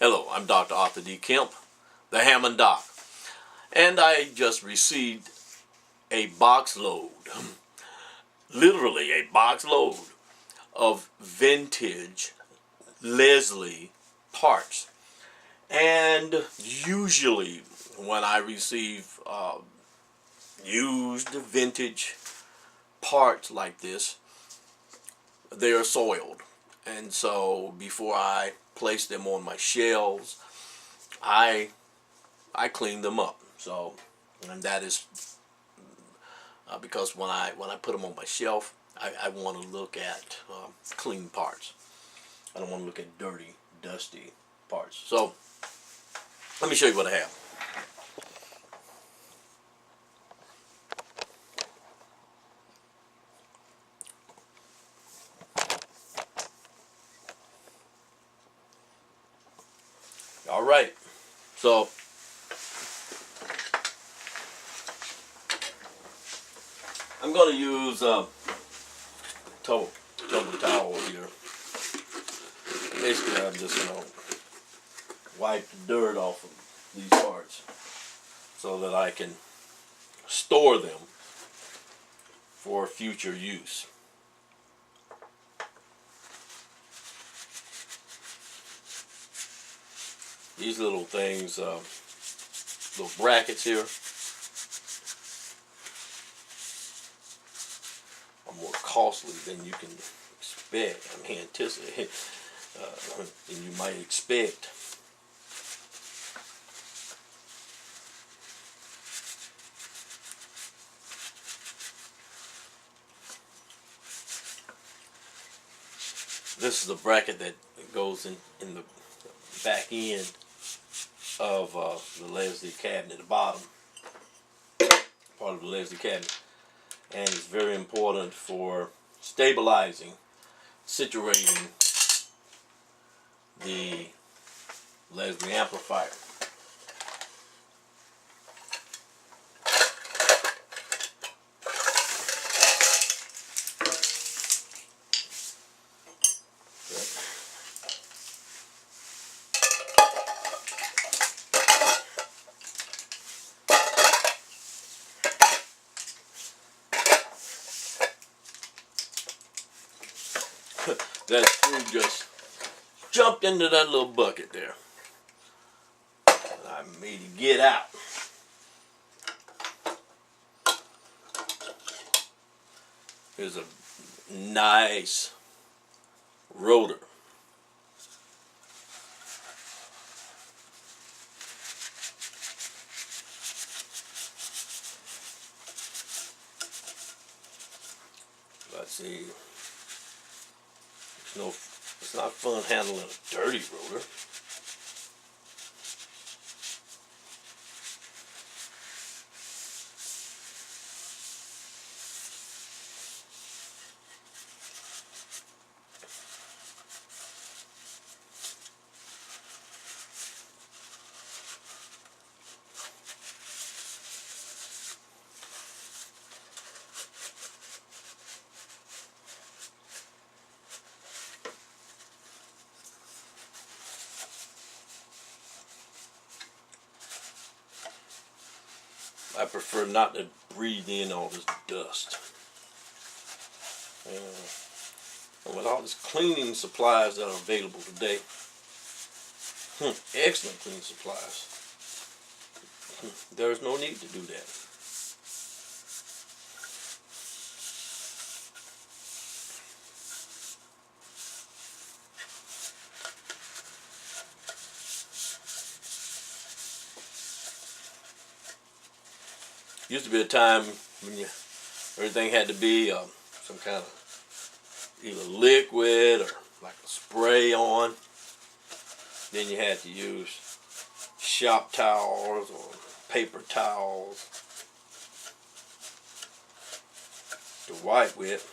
Hello, I'm Dr. Arthur D. Kemp, the Hammond Doc, and I just received a box load, literally a box load of vintage Leslie parts. And usually when I receive used vintage parts like this, they are soiled. And so before I place them on my shelves, I clean them up. So, and that is because when I put them on my shelf, I want to look at clean parts. I don't want to look at dirty, dusty parts. So let me show you what I have. All right. So I'm going to use towel here. Basically, I'm just going to wipe the dirt off of these parts so that I can store them for future use. These little things, little brackets here, are more costly than you can expect. I mean, anticipate, than you might expect. This is the bracket that goes in the back end of the Leslie cabinet, the bottom part of the Leslie cabinet, and it's very important for stabilizing, situating the Leslie amplifier. That screw just jumped into that little bucket there. And I made it get out. Here's a nice rotor. Let's see. It's not fun handling a dirty rotor. I prefer not to breathe in all this dust. And with all these cleaning supplies that are available today, excellent cleaning supplies, there's no need to do that. Used to be a time when everything had to be some kind of either liquid or like a spray on. Then you had to use shop towels or paper towels to wipe with.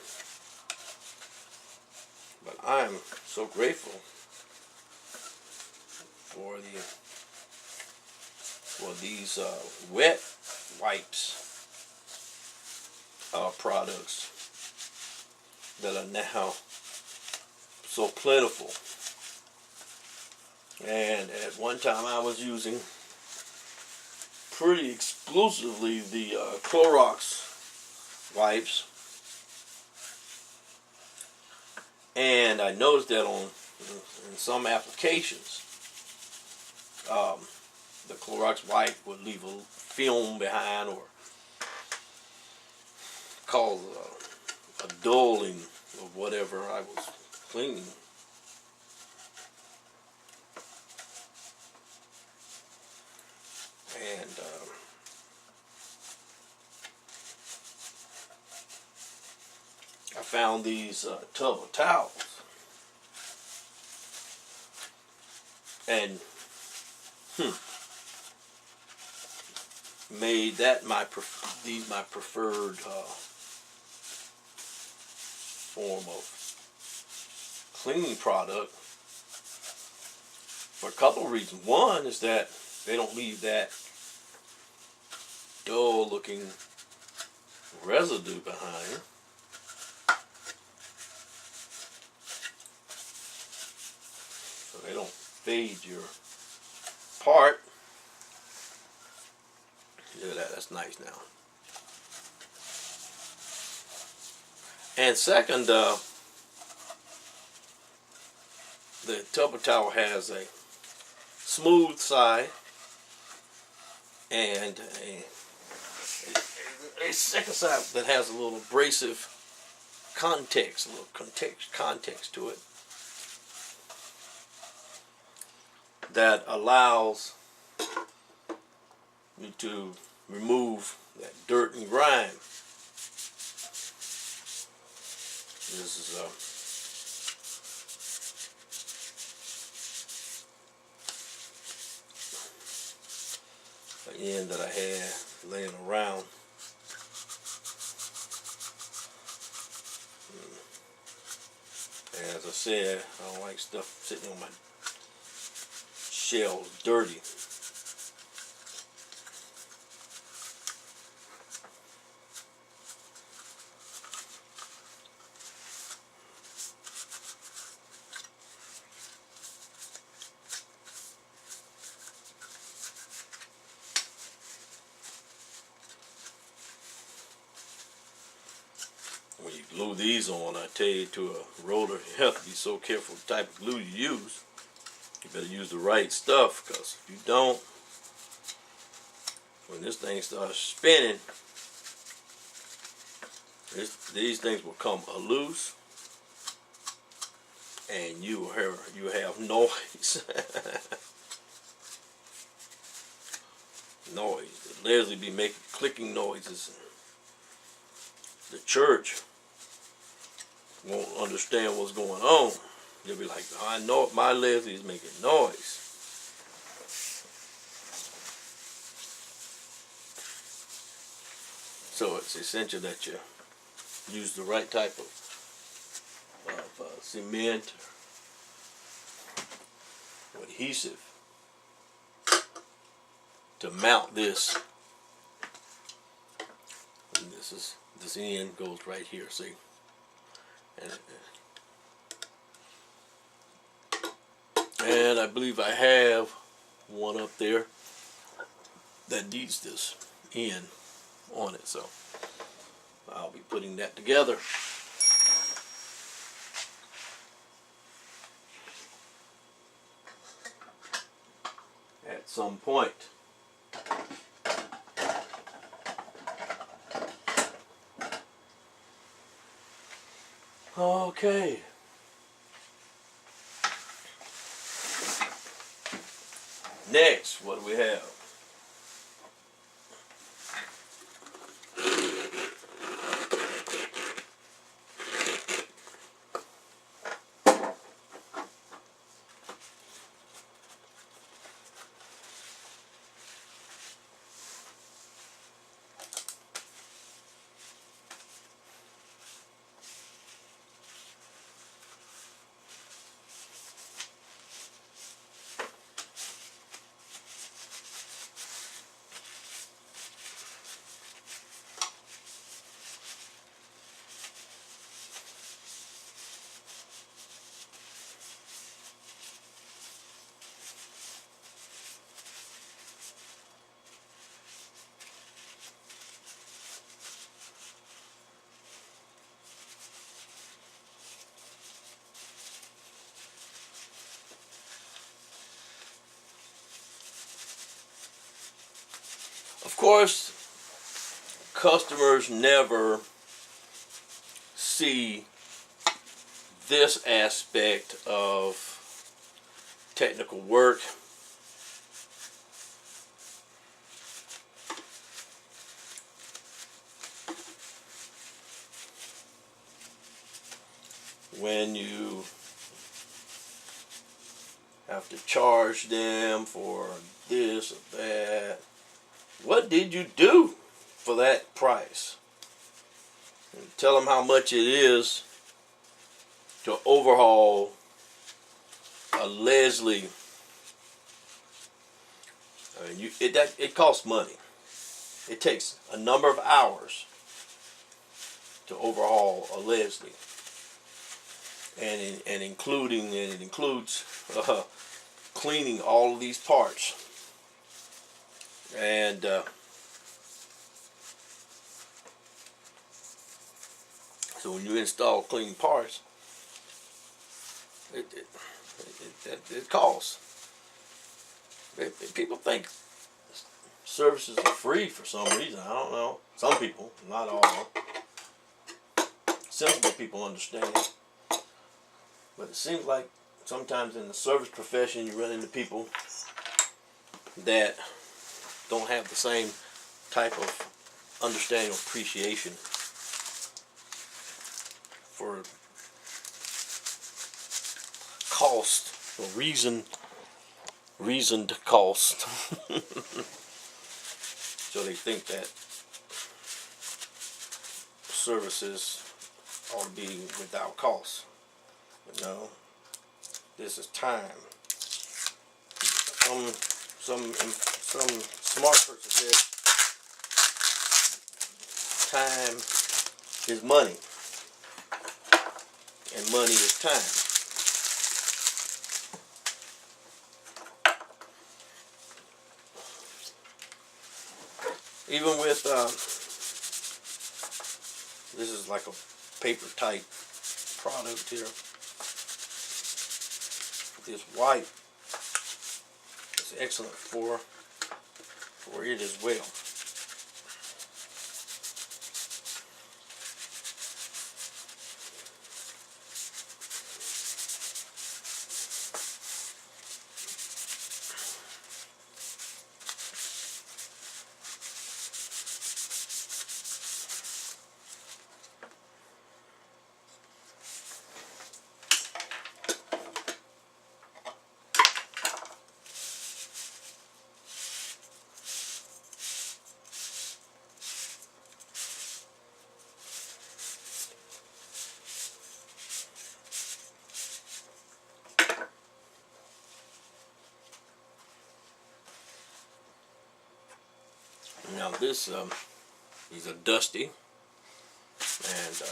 But I'm so grateful for these wet wipes products that are now so plentiful And at one time I was using pretty exclusively the Clorox wipes. And I noticed that in some applications, the Clorox wipe would leave a film behind or cause a dulling of whatever I was cleaning. And I found these tub of towels, and made that my preferred form of cleaning product for a couple of reasons. One is that they don't leave that dull looking residue behind. So they don't fade your part. Yeah, that's nice now. And second, the tub towel has a smooth side and a second side that has a little abrasive context, a little context to it that allows you to remove that dirt and grime. This is an end that I had laying around. As I said, I don't like stuff sitting on my shelves dirty. When you glue these on, I tell you to a roller, you have to be so careful the type of glue you use. You better use the right stuff, because if you don't, when this thing starts spinning, these things will come loose, and you have noise. Noise. The legs will be making clicking noises. The church won't understand what's going on. They'll be like, I know my Leslie is making noise. So it's essential that you use the right type of cement or adhesive to mount this. And this end goes right here, see? And I believe I have one up there that needs this end on it, so I'll be putting that together. At some point. Okay. Next, what do we have? course, customers never see this aspect of technical work. When you have to charge them for this or that, what did you do for that price? And tell them how much it is to overhaul a Leslie. I mean, it costs money. It takes a number of hours to overhaul a Leslie, and it includes cleaning all of these parts. And so when you install clean parts, it costs. People think services are free for some reason. I don't know. Some people, not all. Sensible people understand. But it seems like sometimes in the service profession you run into people that don't have the same type of understanding or appreciation for cost or reasoned cost. So they think that services ought to be without cost. But no, this is time. Some smart person said time is money, and money is time. Even with this is like a paper type product here. This white is excellent for it as well. Now these are dusty, and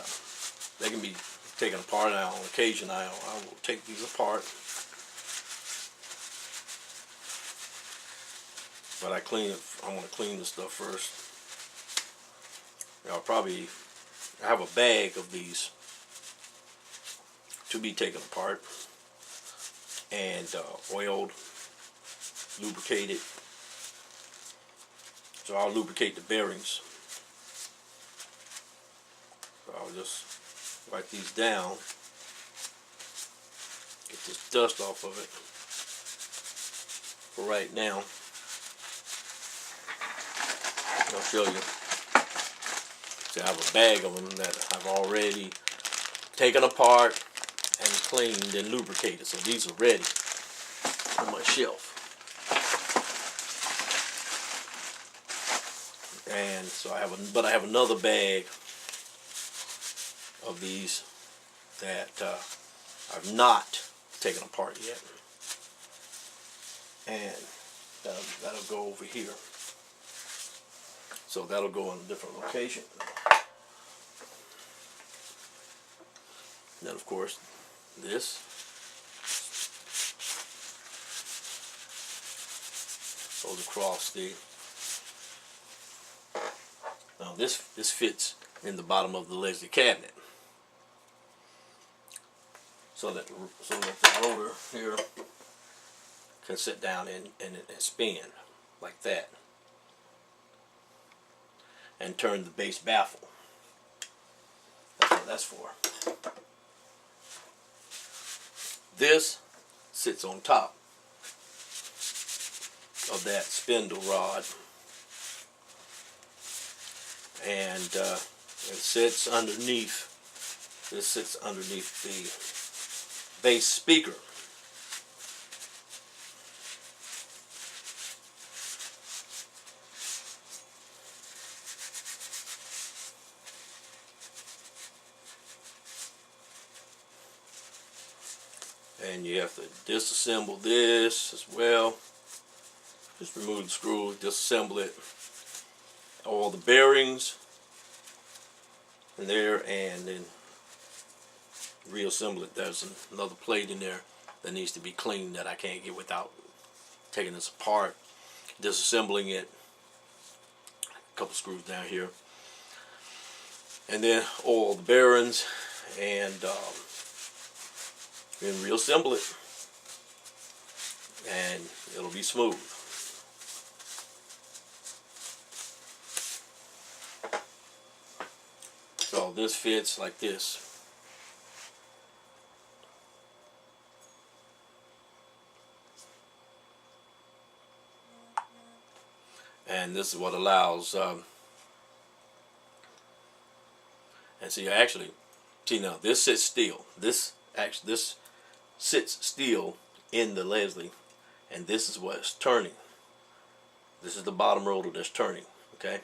they can be taken apart. Now on occasion I will take these apart, but I want to clean this stuff first. I have a bag of these to be taken apart and oiled, lubricated. So I'll lubricate the bearings. So I'll just wipe these down, get this dust off of it for right now. I'll show you. See, I have a bag of them that I've already taken apart and cleaned and lubricated. So these are ready on my shelf. And so I have another bag of these that I've not taken apart yet, and that'll go over here. So that'll go in a different location. And then of course this goes across the. Now this fits in the bottom of the Leslie cabinet, so that the rotor here can sit down and spin like that. and turn the base baffle. That's what that's for. This sits on top of that spindle rod, and it sits underneath. This sits underneath the bass speaker. And you have to disassemble this as well. Just remove the screw, disassemble it. All the bearings in there, and then reassemble it. There's another plate in there that needs to be cleaned that I can't get without taking this apart, disassembling it. A couple screws down here, and then all the bearings, and then reassemble it, and it'll be smooth. So this fits like this. And this is what allows, and see, actually, see now, this sits still. This sits still in the Leslie, and this is what's turning. This is the bottom rotor that's turning, okay?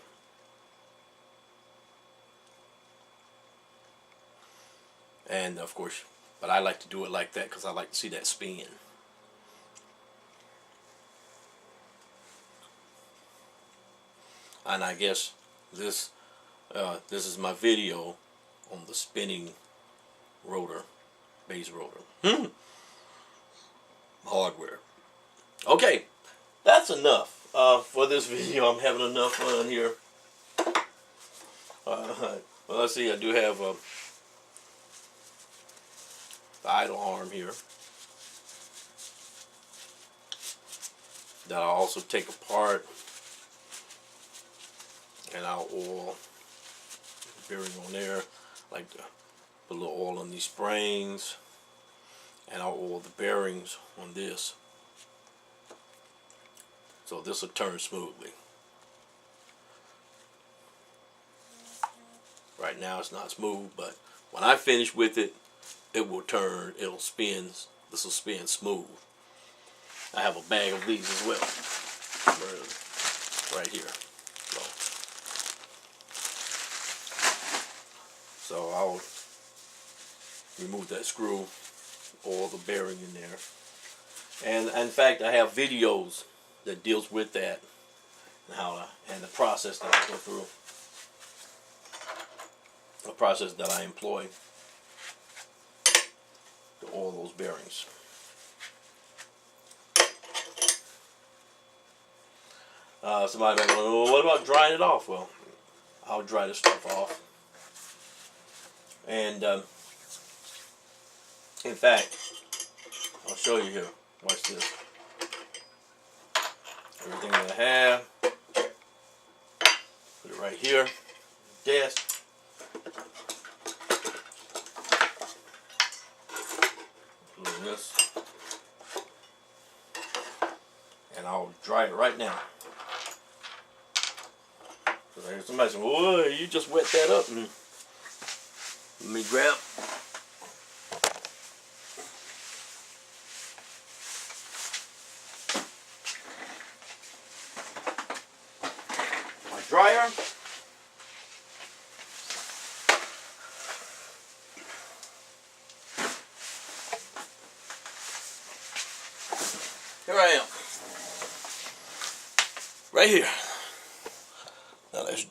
And of course, but I like to do it like that because I like to see that spin. And I guess this is my video on the spinning rotor, base rotor. Hardware. Okay, that's enough for this video. I'm having enough fun here. Well, let's see. I do have the idle arm here that I'll also take apart, and I'll oil the bearing on there, like to put a little oil on these springs, and I'll oil the bearings on this, so this will turn smoothly. Right now it's not smooth, but when I finish with it, it will turn, it'll spin, this will spin smooth. I have a bag of these as well, right here. So I'll remove that screw, oil the bearing in there. And in fact, I have videos that deals with that, and how and the process that I go through, a process that I employ to oil those bearings. Somebody might go, well, what about drying it off? Well, I'll dry this stuff off. And in fact, I'll show you here. Watch this. Everything that I have, put it right here, desk. Put this, and I'll dry it right now. So there's somebody saying, "Whoa, you just wet that up." And let me grab my dryer. Here I am. Right here. Now there's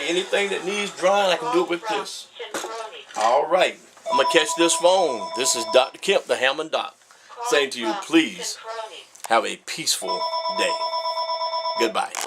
anything that needs drying, I can do it with this. Alright, I'm going to catch this phone. This is Dr. Kemp, the Hammond Doc. saying to you, please have a peaceful day. Goodbye.